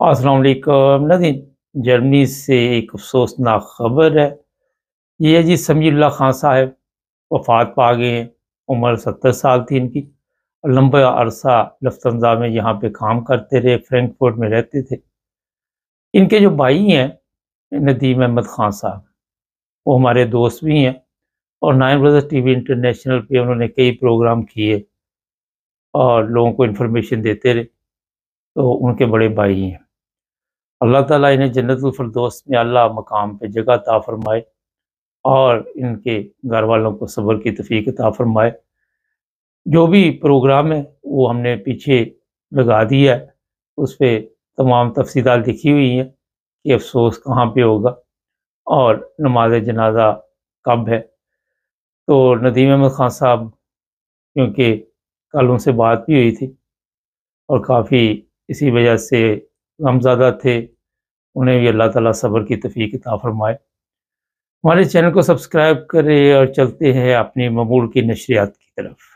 अस्सलाम वालेकुम नाज़रीन। जर्मनी से एक अफ़सोसनाक ख़बर है। ये है जी समीउल्लाह खान साहब वफ़ात पा गए हैं। उम्र 70 साल थी इनकी और लंबा अरसा लुफ्तहान्सा में यहाँ पे काम करते रहे, फ्रैंकफर्ट में रहते थे। इनके जो भाई हैं नदीम अहमद खान साहब, वो हमारे दोस्त भी हैं और नाइन ब्रदर्स टीवी इंटरनेशनल पे उन्होंने कई प्रोग्राम किए और लोगों को इन्फॉर्मेशन देते रहे। तो उनके बड़े भाई हैं। अल्लाह ताला इन्हें जन्नतुल फ़िरदौस में आला मकाम पे जगह अता फ़रमाए और इनके घर वालों को सब्र की तौफ़ीक अता फ़रमाए। जो भी प्रोग्राम है वो हमने पीछे लगा दिया है, उस पे तमाम तफ़सीलात लिखी हुई हैं कि अफ़सोस कहाँ पे होगा और नमाज़ जनाज़ा कब है। तो नदीम अहमद ख़ान साहब, क्योंकि कल उनसे बात भी हुई थी और काफ़ी इसी वजह से गमज़दा थे, उन्हें भी अल्लाह ताला सब्र की तौफ़ीक अता फ़रमाए। हमारे चैनल को सब्सक्राइब करें और चलते हैं अपनी ममूल की नशरियात की तरफ।